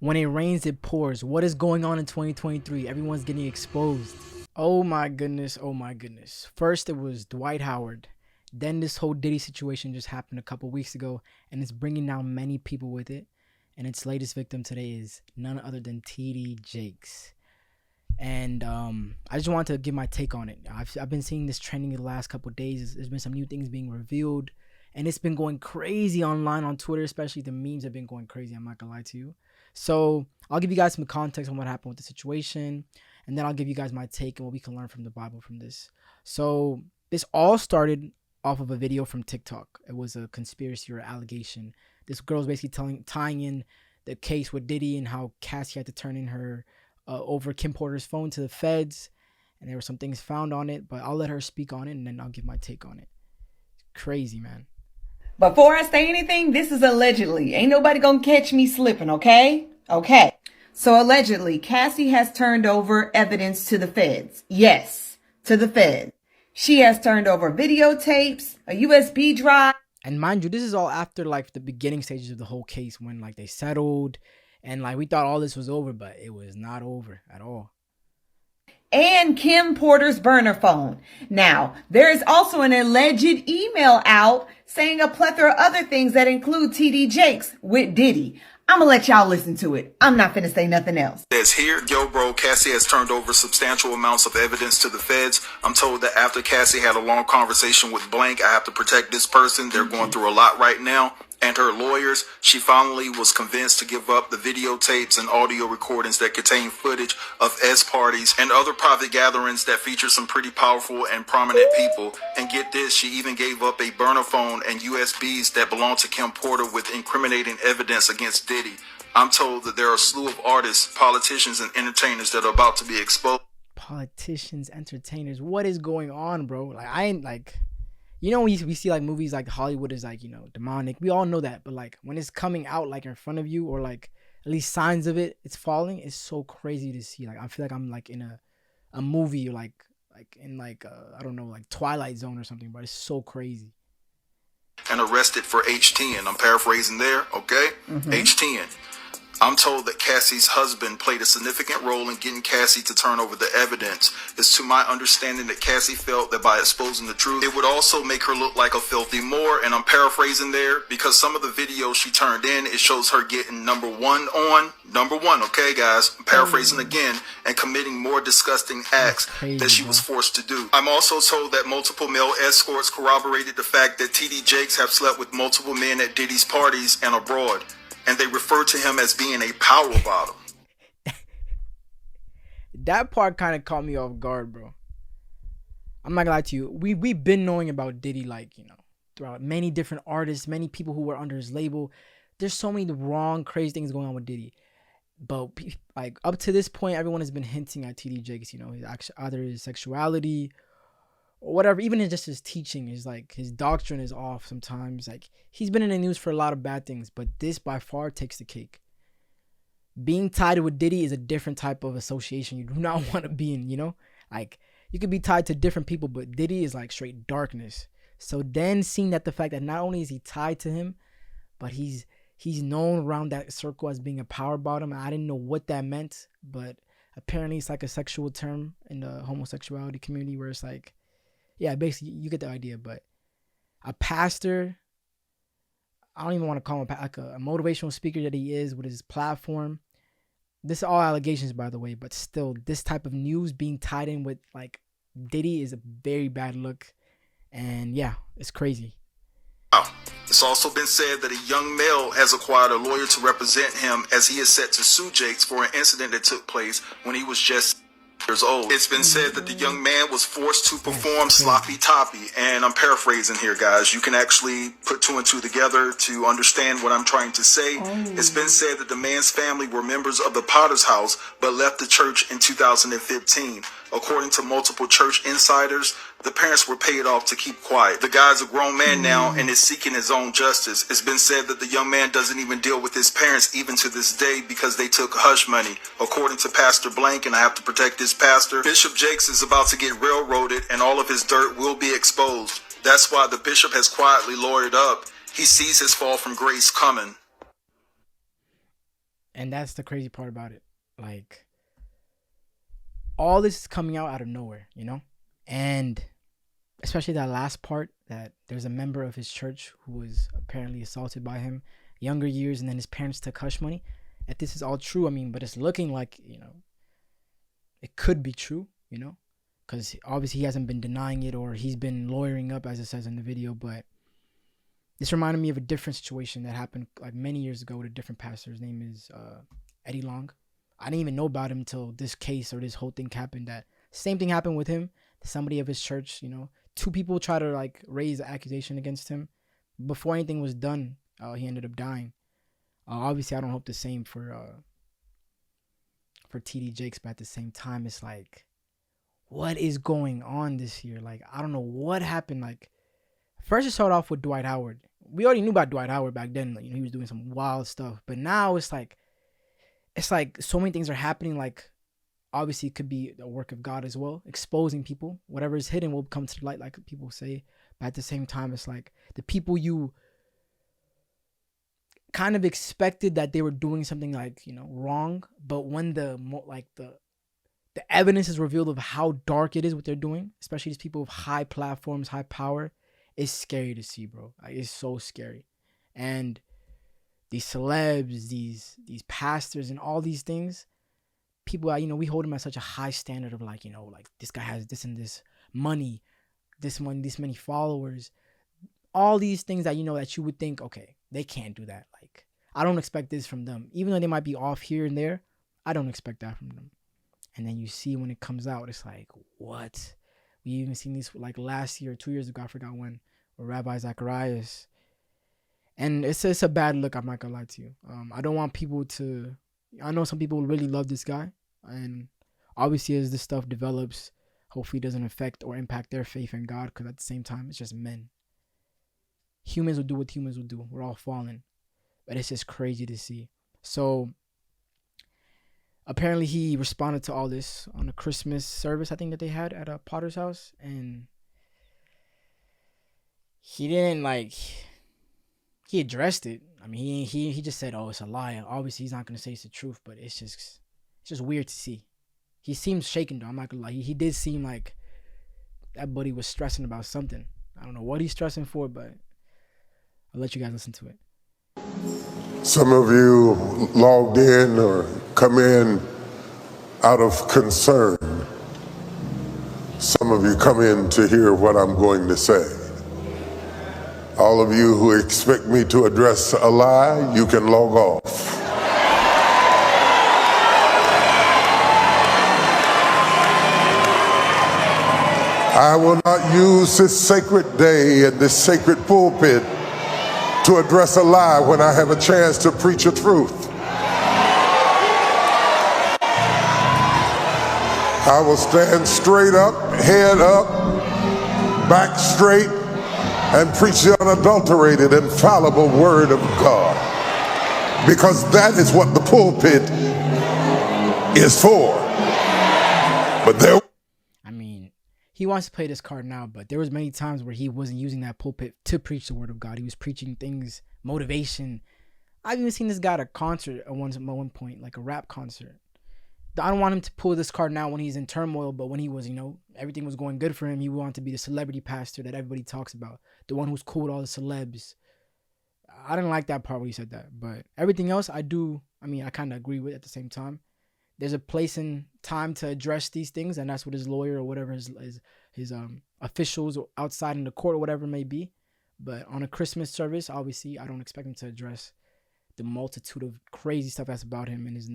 When it rains, it pours. What is going on in 2023? Everyone's getting exposed. Oh my goodness. Oh my goodness. First, it was Dwight Howard. Then this whole Diddy situation just happened a couple weeks ago, and it's bringing down many people with it. And its latest victim today is none other than TD Jakes. And I just wanted to give my take on it. I've been seeing this trending the last couple of days. There's been some new things being revealed, and it's been going crazy online on Twitter, especially the memes have been going crazy. I'm not gonna lie to you. So I'll give you guys some context on what happened with the situation, and then I'll give you guys my take and what we can learn from the Bible from this. So this all started off of a video from TikTok. It was a conspiracy or allegation. This girl's basically tying in the case with Diddy and how Cassie had to turn in her over Kim Porter's phone to the feds, and there were some things found on it, but I'll let her speak on it and then I'll give my take on it. It's crazy, man. Before I say anything, this is allegedly. Ain't nobody gonna catch me slipping, okay? Okay. So allegedly, Cassie has turned over evidence to the feds. Yes, to the feds. She has turned over videotapes, a USB drive. And mind you, this is all after like the beginning stages of the whole case when like they settled and like we thought all this was over, but it was not over at all. And Kim Porter's burner phone. Now, there is also an alleged email out saying a plethora of other things that include TD Jakes with Diddy. I'm gonna let y'all listen to it. I'm not finna say nothing else. Says here, yo bro, Cassie has turned over substantial amounts of evidence to the feds. I'm told that after Cassie had a long conversation with Blank, I have to protect this person. They're going through a lot right now. And her lawyers, she finally was convinced to give up the videotapes and audio recordings that contain footage of S parties and other private gatherings that feature some pretty powerful and prominent people. And get this, she even gave up a burner phone and USBs that belong to Kim Porter with incriminating evidence against Diddy. I'm told that there are a slew of artists, politicians, and entertainers that are about to be exposed. Politicians, entertainers, what is going on, bro? Like I ain't like... You know, we see like movies like Hollywood is like, you know, demonic. We all know that. But like when it's coming out like in front of you or like at least signs of it, it's falling. It's so crazy to see. Like I feel like I'm like in a movie or like in like, I don't know, like Twilight Zone or something. But it's so crazy. And arrested for H10. I'm paraphrasing there. Okay. H10. I'm told that Cassie's husband played a significant role in getting Cassie to turn over the evidence. It's to my understanding that Cassie felt that by exposing the truth, it would also make her look like a filthy Moor. And I'm paraphrasing there because some of the videos she turned in, it shows her getting number one, okay, guys? I'm paraphrasing again, and committing more disgusting acts that she was forced to do. I'm also told that multiple male escorts corroborated the fact that TD Jakes have slept with multiple men at Diddy's parties and abroad. And they refer to him as being a power bottom. That part kind of caught me off guard, bro. I'm not gonna lie to you. We've been knowing about Diddy, like, you know, throughout many different artists, many people who were under his label. There's so many wrong, crazy things going on with Diddy. But like up to this point, everyone has been hinting at TD Jakes, you know, either his sexuality or whatever. Even just his teaching is like his doctrine is off sometimes. Like he's been in the news for a lot of bad things, but this by far takes the cake. Being tied with Diddy is a different type of association you do not want to be in, you know? Like you could be tied to different people, but Diddy is like straight darkness. So then seeing that the fact that not only is he tied to him, but he's known around that circle as being a power bottom. I didn't know what that meant, but apparently it's like a sexual term in the homosexuality community where it's like, yeah, basically you get the idea. But a pastor, I don't even want to call him like a motivational speaker that he is with his platform. This is all allegations, by the way, but still, this type of news being tied in with like Diddy is a very bad look. And yeah, it's crazy. It's also been said that a young male has acquired a lawyer to represent him as he is set to sue Jakes for an incident that took place when he was just years old. It's been said that the young man was forced to perform sloppy toppy, and I'm paraphrasing here, guys. You can actually put two and two together to understand what I'm trying to say. It's been said that the man's family were members of the Potter's house, but left the church in 2015. According to multiple church insiders, the parents were paid off to keep quiet. The guy's a grown man now and is seeking his own justice. It's been said that the young man doesn't even deal with his parents even to this day because they took hush money. According to Pastor Blank, and I have to protect this pastor, Bishop Jakes is about to get railroaded and all of his dirt will be exposed. That's why the bishop has quietly lawyered up. He sees his fall from grace coming. And that's the crazy part about it. Like, all this is coming out of nowhere, you know? And especially that last part, that there's a member of his church who was apparently assaulted by him younger years, and then his parents took hush money. If this is all true, I mean, but it's looking like, it could be true, because obviously he hasn't been denying it, or he's been lawyering up, as it says in the video. But this reminded me of a different situation that happened like many years ago with a different pastor. His name is Eddie Long. I didn't even know about him until this case or this whole thing happened. That same thing happened with him. Somebody of his church, two people try to like raise an accusation against him. Before anything was done, he ended up dying. Obviously, I don't hope the same for TD Jakes, but at the same time, it's like, what is going on this year? Like, I don't know what happened. Like, first it started off with Dwight Howard. We already knew about Dwight Howard back then. Like, he was doing some wild stuff. But now it's like so many things are happening. Like, obviously, it could be the work of God as well, exposing people. Whatever is hidden will come to the light, like people say. But at the same time, it's like the people you kind of expected that they were doing something like, wrong. But when the evidence is revealed of how dark it is what they're doing, especially these people with high platforms, high power, it's scary to see, bro. Like, it's so scary. And these celebs, these pastors, and all these things, people, we hold them at such a high standard of like, like this guy has this and this money, this many followers, all these things that, that you would think, okay, they can't do that. Like, I don't expect this from them. Even though they might be off here and there, I don't expect that from them. And then you see when it comes out, it's like, what? We even seen this like last year, 2 years ago, I forgot when, with Rabbi Zacharias. And it's a bad look, I'm not gonna lie to you. I don't want people to, I know some people really love this guy. And obviously as this stuff develops, hopefully it doesn't affect or impact their faith in God, because at the same time, it's just men. Humans will do what humans will do. We're all fallen. But it's just crazy to see. So apparently he responded to all this on a Christmas service, I think, that they had at a Potter's house. And he didn't he addressed it. I mean, he just said, oh, it's a lie. Obviously he's not going to say it's the truth, but it's just weird to see. He seems shaken though, I'm not going to lie. He did seem like that buddy was stressing about something. I don't know what he's stressing for, but I'll let you guys listen to it. Some of you logged in or come in out of concern. Some of you come in to hear what I'm going to say. All of you who expect me to address a lie, you can log off. I will not use this sacred day and this sacred pulpit to address a lie when I have a chance to preach a truth. I will stand straight up, head up, back straight, and preach the unadulterated, infallible word of God. Because that is what the pulpit is for. But there, he wants to play this card now, but there was many times where he wasn't using that pulpit to preach the word of God. He was preaching things, motivation. I've even seen this guy at a concert at one point, like a rap concert. I don't want him to pull this card now when he's in turmoil, but when he was, everything was going good for him, he wanted to be the celebrity pastor that everybody talks about, the one who's cool with all the celebs. I didn't like that part where he said that, but everything else I kind of agree with at the same time. There's a place and time to address these things, and that's what his lawyer or whatever his officials outside in the court or whatever it may be. But on a Christmas service, obviously, I don't expect him to address the multitude of crazy stuff that's about him and his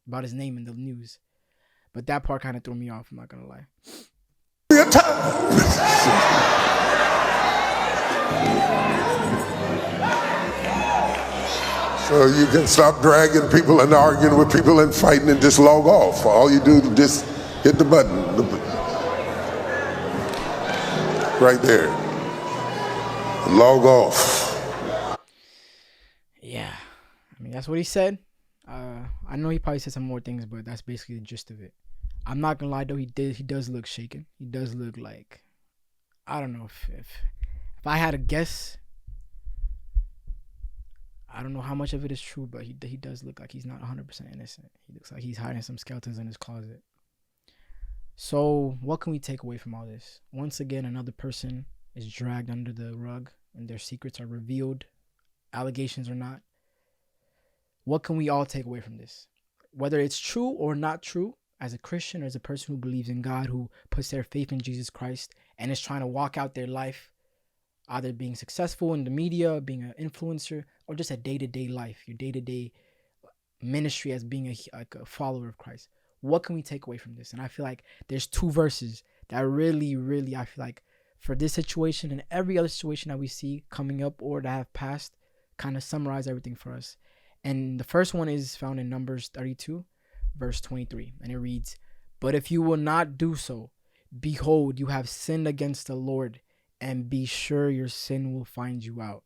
about his name in the news. But that part kind of threw me off, I'm not gonna lie. So you can stop dragging people and arguing with people and fighting and just log off. All you do is just hit the button. Right there. Log off. Yeah. That's what he said. I know he probably said some more things, but that's basically the gist of it. I'm not gonna lie though, he does look shaken. He does look like, I don't know, if I had a guess, I don't know how much of it is true, but he does look like he's not 100% innocent. He looks like he's hiding some skeletons in his closet. So what can we take away from all this? Once again, another person is dragged under the rug and their secrets are revealed, allegations or not. What can we all take away from this? Whether it's true or not true, as a Christian or as a person who believes in God, who puts their faith in Jesus Christ and is trying to walk out their life, either being successful in the media, being an influencer, or just a day-to-day life, your day-to-day ministry as being a follower of Christ. What can we take away from this? And I feel like there's 2 verses that really, really, I feel like for this situation and every other situation that we see coming up or that have passed, kind of summarize everything for us. And the first one is found in Numbers 32, verse 23. And it reads, "But if you will not do so, behold, you have sinned against the Lord, and be sure your sin will find you out."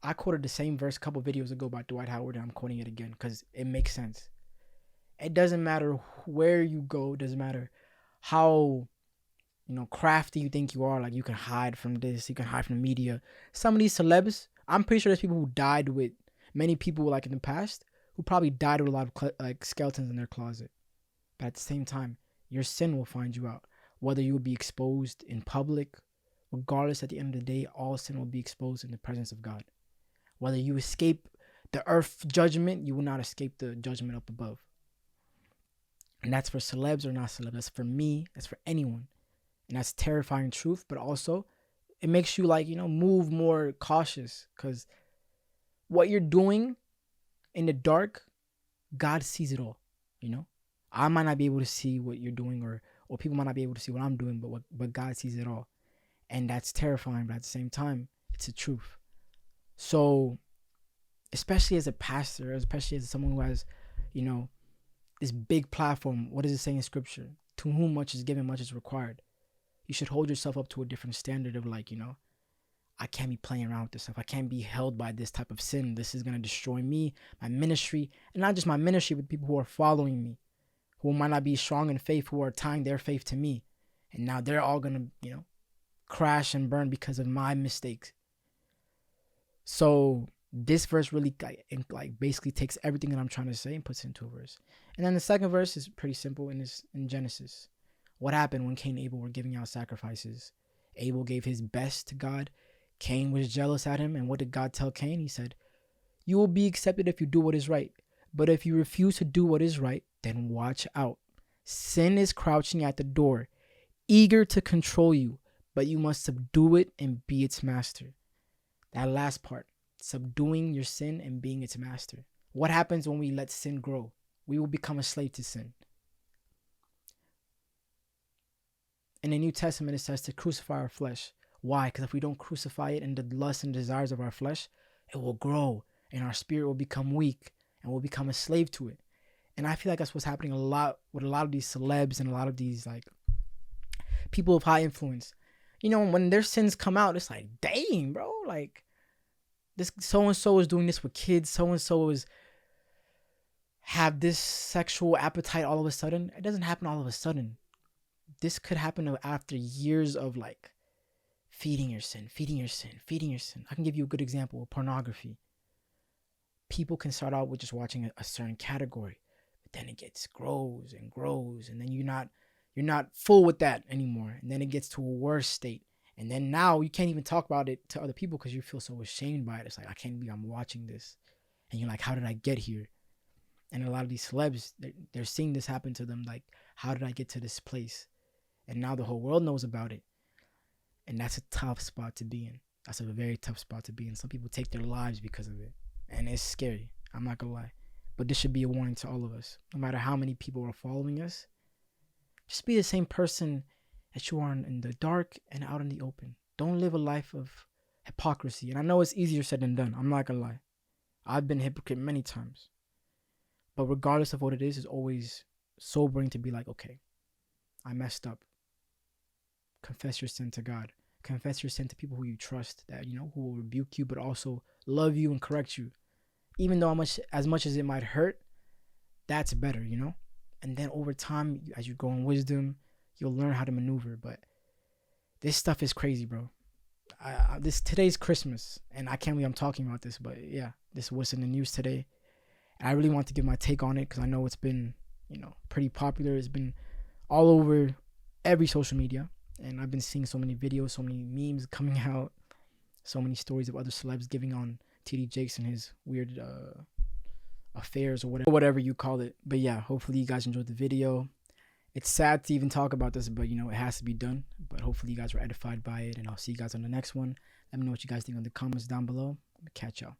I quoted the same verse a couple videos ago by Dwight Howard, and I'm quoting it again because it makes sense. It doesn't matter where you go. It doesn't matter how, crafty you think you are. Like, you can hide from this. You can hide from the media. Some of these celebs, I'm pretty sure there's people who died with, many people like in the past, who probably died with a lot of skeletons in their closet. But at the same time, your sin will find you out. Whether you will be exposed in public, regardless, at the end of the day, all sin will be exposed in the presence of God. Whether you escape the earth judgment, you will not escape the judgment up above. And that's for celebs or not celebs. That's for me. That's for anyone. And that's terrifying truth. But also, it makes you move more cautious. Because what you're doing in the dark, God sees it all. I might not be able to see what you're doing, or people might not be able to see what I'm doing, but God sees it all. And that's terrifying. But at the same time, it's the truth. So, especially as a pastor, especially as someone who has, this big platform, what does it say in scripture? To whom much is given, much is required. You should hold yourself up to a different standard of I can't be playing around with this stuff. I can't be held by this type of sin. This is going to destroy me, my ministry, and not just my ministry, but people who are following me, who might not be strong in faith, who are tying their faith to me. And now they're all going to, crash and burn because of my mistakes. So this verse really basically takes everything that I'm trying to say and puts it into a verse. And then the second verse is pretty simple, and it's in Genesis. What happened when Cain and Abel were giving out sacrifices? Abel gave his best to God. Cain was jealous at him. And what did God tell Cain? He said, "You will be accepted if you do what is right. But if you refuse to do what is right, then watch out. Sin is crouching at the door, eager to control you, but you must subdue it and be its master." That last part, subduing your sin and being its master. What happens when we let sin grow? We will become a slave to sin. In the New Testament, it says to crucify our flesh. Why? Because if we don't crucify it and the lusts and desires of our flesh, it will grow and our spirit will become weak and we'll become a slave to it. And I feel like that's what's happening a lot with a lot of these celebs and a lot of these people of high influence. When their sins come out, it's like, dang, bro, this so-and-so is doing this with kids. So-and-so is have this sexual appetite all of a sudden. It doesn't happen all of a sudden. This could happen after years of feeding your sin. I can give you a good example of pornography. People can start out with just watching a certain category, but then it grows and grows, and then you're not full with that anymore. And then it gets to a worse state. And then now you can't even talk about it to other people because you feel so ashamed by it. It's like, I can't believe I'm watching this. And you're like, how did I get here? And a lot of these celebs, they're seeing this happen to them. Like, how did I get to this place? And now the whole world knows about it. And that's a tough spot to be in. That's a very tough spot to be in. Some people take their lives because of it. And it's scary. I'm not going to lie. But this should be a warning to all of us. No matter how many people are following us, just be the same person that you are in the dark and out in the open. Don't live a life of hypocrisy. And I know it's easier said than done. I'm not going to lie. I've been a hypocrite many times. But regardless of what it is, it's always sobering to be like, okay, I messed up. Confess your sin to God. Confess your sin to people who you trust, that who will rebuke you, but also love you and correct you. Even though as much as it might hurt, that's better, And then over time, as you grow in wisdom, you'll learn how to maneuver. But this stuff is crazy, bro. today's Christmas, and I can't believe I'm talking about this, but yeah, this was in the news today. And I really want to give my take on it because I know it's been, pretty popular. It's been all over every social media, and I've been seeing so many videos, so many memes coming out, so many stories of other celebs giving on TD Jakes and his weird affairs or whatever you call it. But yeah, hopefully you guys enjoyed the video. It's sad to even talk about this, but it has to be done. But hopefully you guys were edified by it, and I'll see you guys on the next one. Let me know what you guys think in the comments down below. Catch y'all.